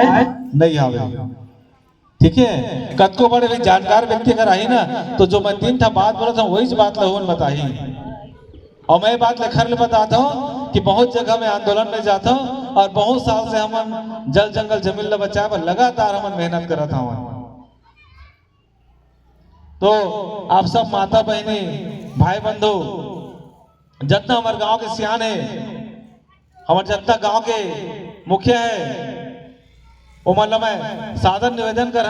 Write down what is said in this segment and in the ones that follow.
नहीं आवे। ठीक है, कतको बड़े भी जानकार व्यक्ति अगर आई ना तो जो मैं 3 ठा बात बोला था वही बात लहुन बताही। और मैं बात लेखर ले बताता हूँ कि बहुत जगह में आंदोलन में जाता हूँ और बहुत साल से हम जल जंगल जमीन ल बचाए पर लगातार हम मेहनत करत हूँ। तो आप सब माता बहनी भाई बंधु जितना हमारे गांव के सियान है, हमारे जितना गांव के मुखिया है, वो मतलब मैं सादर निवेदन कर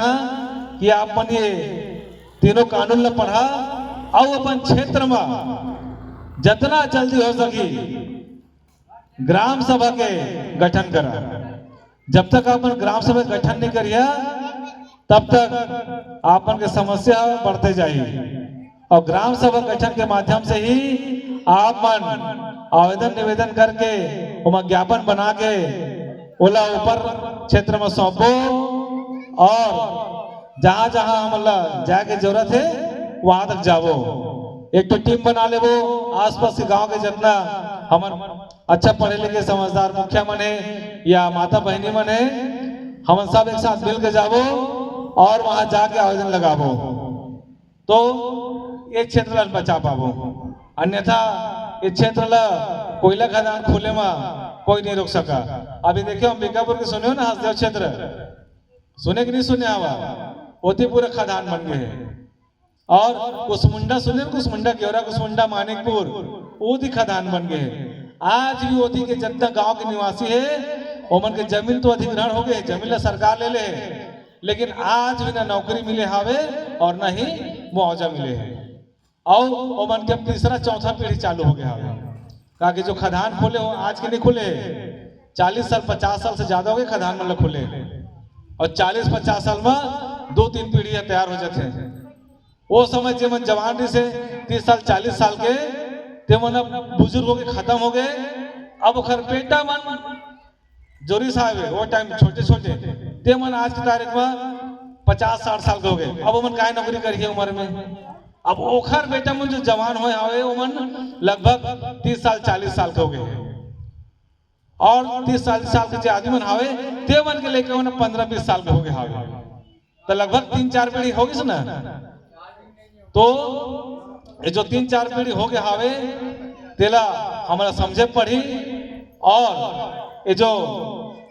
कि आप मन ये तीनों कानून ल पढ़ा और अपन क्षेत्र में जितना जल्दी हो सकी ग्राम सभा के गठन करा। जब तक अपन ग्राम सभा गठन नहीं करिए तब तक आपन के समस्या बढ़ते जाएगी। और ग्राम सभा गठन के माध्यम से ही आप मन आवेदन निवेदन करके उमा ज्ञापन बना के ओला ऊपर क्षेत्र में सौंपो और जहां जहां मतलब जाके जरूरत है वहां तक जावो। एक तो टीम बना ले वो आसपास के गांव के जितना हमार अच्छा पढ़े लिखे समझदार मुखिया मन है या माता बहनी मन है, हम सब एक साथ मिल के जावो और वहां जाके आवेदन लगावो तो ये क्षेत्र ला बचा पावो। अन्यथा इस क्षेत्र ला कोयला खदान खोले में कोई नहीं रोक सका। अभी देखियो अंबिकापुर के सुने हो ना हसदेव क्षेत्र, सुने कि नहीं सुने आवा होती पूरे खदान बन गए हैं। और कुसमुंडा सुने, कुसमुंडा क्योरा कुसमुंडा मानिकपुर ओदी खदान बन गए हैं। आज भी ओदी के जितना गांव के निवासी है ओमन के जमीन तो अधिग्रहण हो गए, जमीन ला सरकार ले ले, लेकिन आज भी ना नौकरी मिले हावे और ना ही मुआवजा मिले है। और ओमन के तीसरा चौथा पीढ़ी चालू हो गया हावे। कहा कि जो खदान खोले हो आज के नहीं खुले, 40 साल 50 साल से ज्यादा हो गए खदान मतलब खुले और 40-50 साल में 2-3 पीढ़ी तैयार हो जाते हैं। वो समय जेमन जवान से 30 साल 40 साल के ते मन अब बुजुर्ग हो के खत्म हो गए। अब ओखर बेटा मन जोरी साहब है वो टाइम छोटे छोटे ते मन आज की तारीख में 50-60 साल के हो गए। अब वो मन काहे नौकरी करिए उम्र में। अब ओखर बेटा मन जो जवान होए हावे वो मन लगभग 30 साल 40 साल के हो गए और 30-40 साल के जो आदमी मन हावे ते मन के लेके मन 15-20 साल के हो गए हावे। तो लगभग 3-4 पीढ़ी होगी ना। तो ये जो 3-4 पीढ़ी हो गए हावे तेला हमारा समझे पड़ी। और ये जो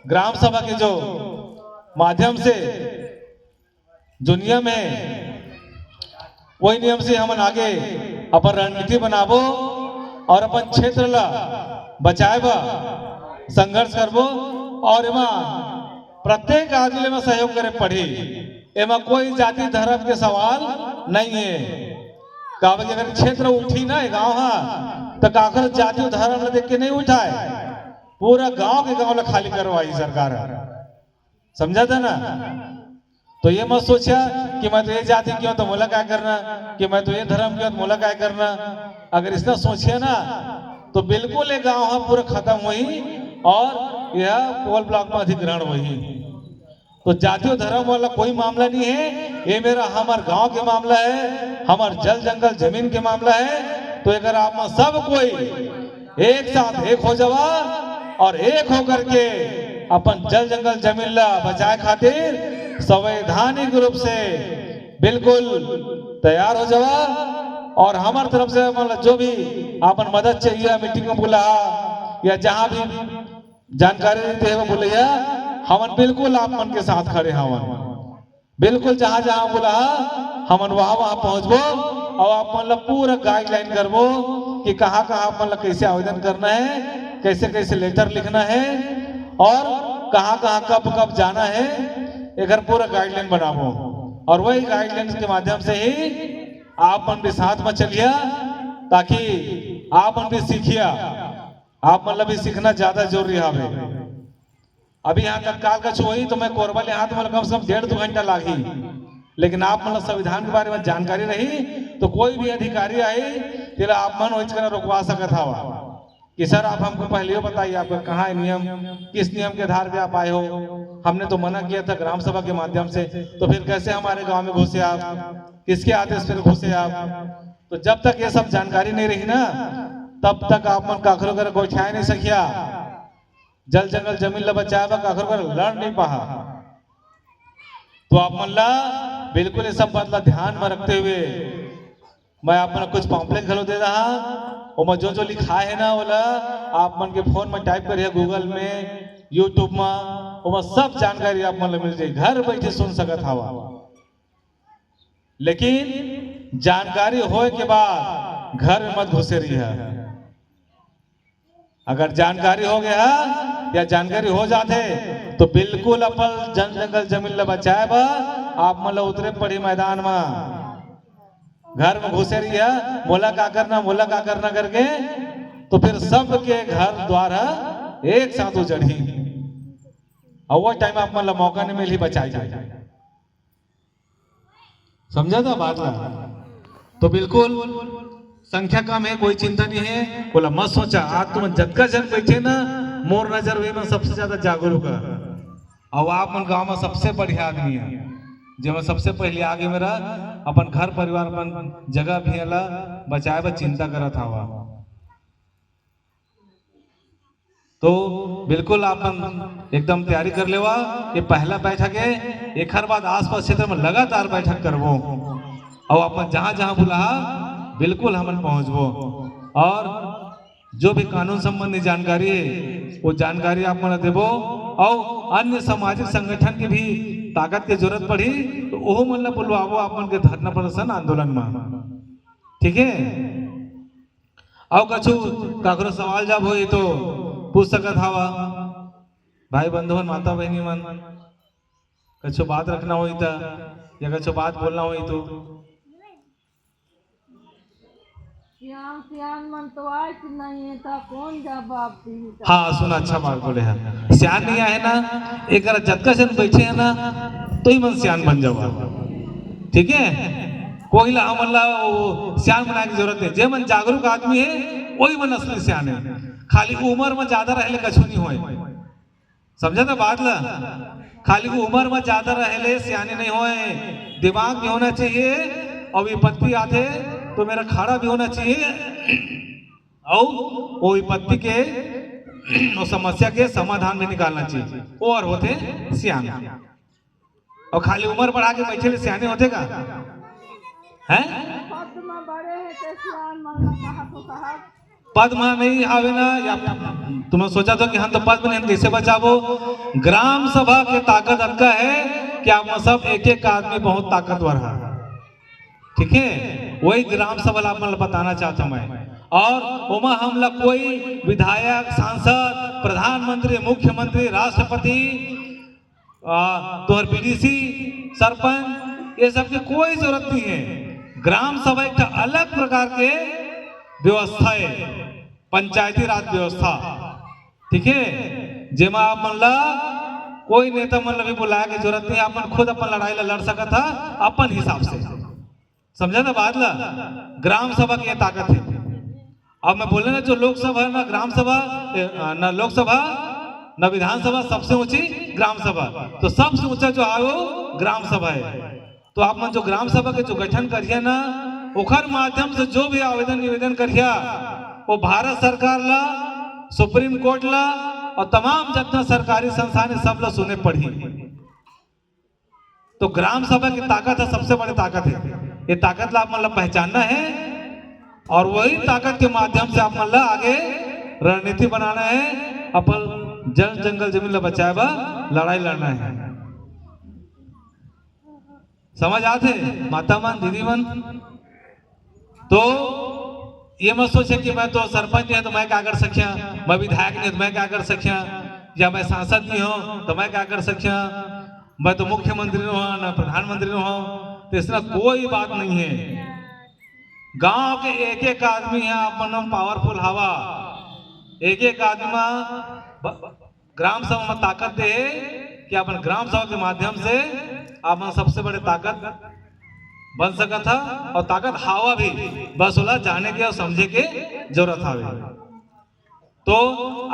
ग्राम सभा के जो माध्यम से जो नियम है वही नियम से हम आगे अपन रणनीति बनाबो और अपन क्षेत्र ला बचाएबा संघर्ष करबो। और एमा प्रत्येक आदमी में सहयोग करे पड़ी। एमा कोई जाति धर्म के सवाल नहीं है। काबर कि अगर क्षेत्र उठी ना गांव तो काकर जाति धर्म देख के नहीं उठाए, पूरा गांव के गांव ला खाली करवाई सरकार। समझा था ना। तो ये मत सोचा कि मैं तो ये जाति क्यों तो मोला क्या करना, कि मैं तो ये धर्म क्यों तो मोला क्या करना। अगर इतना सोचिए ना तो बिल्कुल ये गांव पूरा खत्म हुई और यह कोल ब्लॉक में अधिग्रहण हुई। तो जाति और धर्म वाला कोई मामला नहीं है, ये मेरा हमारे गांव के मामला है, हमारे जल जंगल जमीन के मामला है। तो अगर आप में सब कोई एक साथ एक हो जावा और एक होकर के अपन जल जंगल जमीन ला बचाए खातिर संवैधानिक रूप से बिल्कुल तैयार हो जावा। और हमारे तरफ से मतलब जो भी अपन मदद चाहिए मीटिंग में बोला या जहां भी जानकारी देते हैं वो बोलिए, हमन बिल्कुल आप मन के साथ खड़े हवन। बिल्कुल जहां जहां बोला हमन वहां वहां पहुंचबो और आप मतलब पूरा गाइडलाइन करबो कि कहां कहां मतलब कैसे आवेदन करना है, कैसे कैसे लेटर लिखना है और कहां कहां कब कब जाना है, एक पूरा गाइडलाइन बनाबो। और वही गाइडलाइन के माध्यम से ही आप मन भी साथ में चलिए ताकि आप मन भी सीखिए। आप मतलब भी सीखना ज्यादा जरूरी है। अभी यहाँ तत्काल का वही तो मैं कोरबा ले तो मतलब कम से कम 1.5-2 घंटा लागी, लेकिन आप मतलब संविधान के बारे में जानकारी रही तो कोई भी अधिकारी आई तेरा आप मन वही रोकवा सकता हवा कि सर आप हमको पहले बताइए आपका कहाँ है नियम, किस नियम के आधार पे आप आए हो। हमने तो मना किया था ग्राम सभा के माध्यम से, तो फिर कैसे हमारे गांव में घुसे आप, किसके आदेश पर घुसे आप। तो जब तक ये सब जानकारी नहीं रही ना तब तक आप मन काखरो कर गोठाए नहीं सकिया। जल जंगल जमीन ला बचाए काखरो कर लड़ नहीं पा। तो आप मन ला बिल्कुल ये सब बात ला ध्यान में रखते हुए मैं आप मन कुछ पॉम्पलेट घलो दे रहा और मैं जो जो लिखा है ना बोला आप मन के फोन में टाइप करिए गूगल में यूट्यूब में वो सब जानकारी आप मन मिल जाए, घर बैठे सुन सकत हवा। लेकिन जानकारी होए के बाद घर में मत घुसे रही है। अगर जानकारी हो गया या जानकारी हो जाते तो बिल्कुल अपन जन जंगल जमीन ला बचाए बा आप मन ला उतरे पड़ी मैदान में। घर में घुसे रही है मोला का करना करके तो फिर सबके घर द्वारा एक साथ उजड़ी और वो टाइम आप मन ला मौका नहीं मिली बचाई जाए। समझा था बात ला? तो बिल्कुल संख्या कम है, कोई चिंता नहीं है। बोला मत सोचा आज तुम जतका जन बैठे ना मोर नजर वे में सबसे ज्यादा जागरूक है और आप मन गांव में सबसे बढ़िया आदमी है जो मैं सबसे पहले आगे मेरा अपन घर परिवार अपन जगह भी अला बचाए बा चिंता करा था। तो बिल्कुल आप एकदम तैयारी कर लेवा। ये पहला बैठक है, एक हर बाद आसपास क्षेत्र में लगातार बैठक करवो और अपन जहां जहां बुला बिल्कुल हम पहुंचबो और जो भी कानून संबंधी जानकारी है वो जानकारी आप मन देवो और अन्य सामाजिक संगठन की भी ताकत की जरूरत पड़ी तो वो मन ला बुलवाओ आप मन के धरना प्रदर्शन आंदोलन में, ठीक है। और कछु काकरो सवाल जब हो तो पूछ सकत हवा भाई बंधुवन माता बहनी मन, कछु बात रखना हुई था या कछु बात बोलना हुई तो सियान मन तो आज नहीं है तो कौन जवाब दी? हाँ सुना, अच्छा बात बोले हैं। सियान नहीं आए ना एक जतका जन बैठे है ना तो ही मन सियान बन जाओ, ठीक है। कोई ला हमन ला सियान बनाने की जरूरत नहीं, जे मन जागरूक आदमी है वही मन असली सियान है। खाली उम्र में ज्यादा रहले कछु नहीं होए, समझा था बात ला? खाली उम्र में ज्यादा रहले सियाने नहीं होए, दिमाग भी होना चाहिए और विपत्ति आते तो मेरा खाड़ा भी होना चाहिए और वो विपत्ति के वो समस्या के समाधान भी निकालना चाहिए, और होते सियाने। और खाली उम्र बढ़ा के बैठे सियाने होते का हैं? पद में नहीं आवे ना या तुम्हें सोचा था कि हम तो पद में कैसे बचावो? ग्राम सभा की ताकत अक्का है कि आप सब एक एक आदमी बहुत ताकतवर है, ठीक है। वही ग्राम सभा आप बताना चाहता हूं मैं। और उमा हमला कोई विधायक सांसद प्रधानमंत्री मुख्यमंत्री राष्ट्रपति तोहर बीडीसी सरपंच ये सब की कोई जरूरत नहीं है। ग्राम सभा एक अलग प्रकार के व्यवस्था है, पंचायती राज व्यवस्था, ठीक है। जेमा आप मन ला कोई नेता मन भी बुलाया की जरूरत नहीं, अपन खुद अपन लड़ाई ला लड़ सकता था अपन हिसाब से, समझा ना बात ला? ग्राम सभा की ताकत है। अब मैं बोले ना जो लोकसभा ना ग्राम सभा ना लोकसभा ना विधानसभा सबसे ऊंची ग्राम सभा, तो सबसे ऊंचा जो है वो ग्राम सभा है। तो आप मन जो ग्राम सभा के जो गठन करिए ना ओखर माध्यम से जो भी आवेदन निवेदन करिए वो भारत सरकार ला सुप्रीम कोर्ट ला और तमाम जितना सरकारी संस्थान सब ला सुने पड़ी। तो ग्राम सभा की ताकत है, सबसे बड़ी ताकत है। ये ताकत ला आप मतलब पहचानना है और वही ताकत के माध्यम से आप मतलब आगे रणनीति बनाना है, अपन जन जंगल जमीन ला बचाए बा लड़ाई लड़ना है। समझ आते माता मन दीदी मन? तो ये मत सोचे कि मैं तो सरपंच नहीं है तो मैं क्या कर सकिया, मैं विधायक नहीं तो मैं क्या कर सकिया, या मैं सांसद नहीं हूं तो मैं क्या कर सकिया, मैं तो मुख्यमंत्री हूं ना प्रधानमंत्री हूं। तो इसमें कोई बात नहीं है। गांव के एक एक आदमी है अपन पावरफुल हवा, एक एक आदमी ग्राम सभा में ताकत दे कि अपन ग्राम सभा के माध्यम से अपन सबसे बड़े ताकत बन सका था। और ताकत हवा भी बस होला जाने के और समझे के जरूरत हवे। तो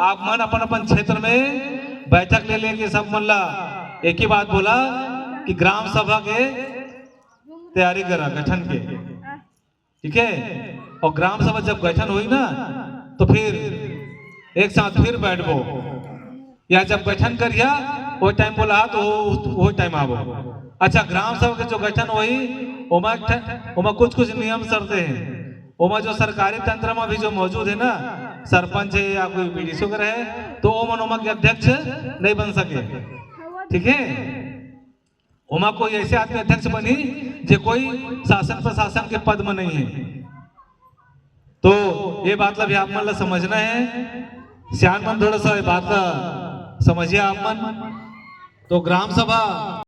आप मन अपन अपन क्षेत्र में बैठक ले लेके सब मन ला एक ही बात बोला कि ग्राम सभा के तैयारी करा गठन के, ठीक है। और ग्राम सभा जब गठन हुई ना तो फिर एक साथ फिर बैठबो, या जब गठन करिया वो टाइम बोला तो वो टाइम आवो, अच्छा, ग्राम सभा के जो गठन हुई उमा कुछ कुछ नियम शर्तें हैं। उमा जो सरकारी तंत्र में भी जो मौजूद है ना, सरपंच है या कोई बीडीसी वगैरह है, तो उमा के अध्यक्ष नहीं बन सके। ठीक है, उमा कोई ऐसे आदमी अध्यक्ष बनी जो कोई शासन प्रशासन के पद में नहीं है। तो ये बात भी आप मन समझना है, सियान मन थोड़ा सा बात समझिए आप मन। तो ग्राम सभा